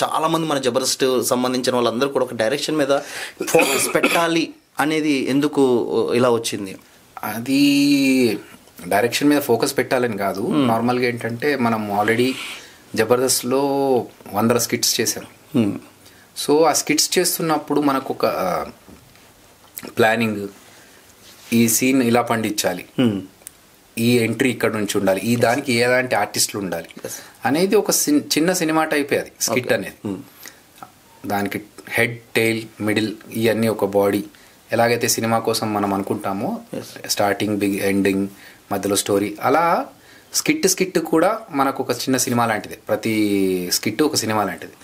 చాలామంది మన జబర్దస్త్ సంబంధించిన వాళ్ళందరూ కూడా ఒక డైరెక్షన్ మీద ఫోకస్ పెట్టాలి అనేది ఎందుకు ఇలా వచ్చింది? అది డైరెక్షన్ మీద ఫోకస్ పెట్టాలని కాదు, నార్మల్గా ఏంటంటే మనం ఆల్రెడీ జబర్దస్త్లో 100 స్కిట్స్ చేశాం. సో ఆ స్కిట్స్ చేస్తున్నప్పుడు మనకు ఒక ప్లానింగ్, ఈ సీన్ ఇలా పండించాలి, ఈ ఎంట్రీ ఇక్కడ నుంచి ఉండాలి, ఈ దానికి ఏలాంటి ఆర్టిస్టులు ఉండాలి అనేది ఒక చిన్న సినిమా టైపే అది స్కిట్ అనేది. దానికి హెడ్, టెయిల్, మిడిల్ ఇవన్నీ ఒక బాడీ ఎలాగైతే సినిమా కోసం మనం అనుకుంటామో స్టార్టింగ్, బిగ్, ఎండింగ్, మధ్యలో స్టోరీ, అలా స్కిట్ కూడా మనకు ఒక చిన్న సినిమా లాంటిది. ప్రతి స్కిట్ ఒక సినిమా లాంటిది.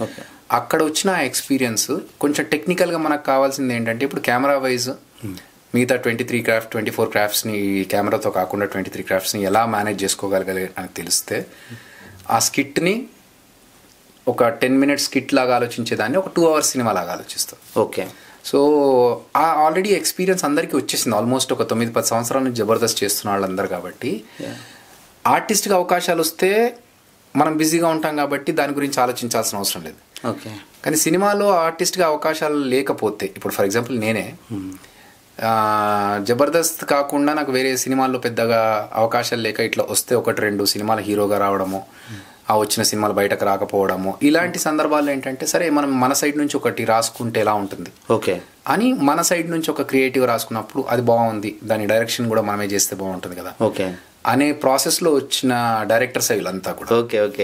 అక్కడ వచ్చిన ఎక్స్పీరియన్స్ కొంచెం టెక్నికల్గా మనకు కావాల్సింది ఏంటంటే, ఇప్పుడు కెమెరా వైజ్ మిగతా 24 క్రాఫ్ట్స్ని కెమెరాతో కాకుండా 23 క్రాఫ్ట్స్ని ఎలా మేనేజ్ చేసుకోగలగాలి అని తెలిస్తే ఆ స్కిట్ని ఒక 10 minutes స్కిట్ లాగా ఆలోచించేదాన్ని ఒక 2 hours సినిమా లాగా ఆలోచిస్తాం. ఓకే. సో ఆ ఆల్రెడీ ఎక్స్పీరియన్స్ అందరికీ వచ్చేసింది. ఆల్మోస్ట్ ఒక 9-10 సంవత్సరాల నుంచి జబర్దస్త్ చేస్తున్న వాళ్ళందరూ. కాబట్టి ఆర్టిస్ట్కి అవకాశాలు వస్తే మనం బిజీగా ఉంటాం కాబట్టి దాని గురించి ఆలోచించాల్సిన అవసరం లేదు. ఓకే. కానీ సినిమాలో ఆర్టిస్ట్గా అవకాశాలు లేకపోతే, ఇప్పుడు ఫర్ ఎగ్జాంపుల్ నేనే జబర్దస్త్ కాకుండా నాకు వేరే సినిమాల్లో పెద్దగా అవకాశాలు లేక ఇట్లా వస్తే 1-2 సినిమాల హీరోగా రావడము, ఆ వచ్చిన సినిమాలు బయటకు రాకపోవడము, ఇలాంటి సందర్భాల్లో ఏంటంటే సరే మనం మన సైడ్ నుంచి ఒకటి రాసుకుంటే ఎలా ఉంటుంది ఓకే అని మన సైడ్ నుంచి ఒక క్రియేటివ్ రాసుకున్నప్పుడు అది బాగుంది, దాని డైరెక్షన్ కూడా మనమే చేస్తే బాగుంటుంది కదా ఓకే అనే ప్రాసెస్లో వచ్చిన డైరెక్టర్స్ వీళ్ళంతా కూడా. Okay okay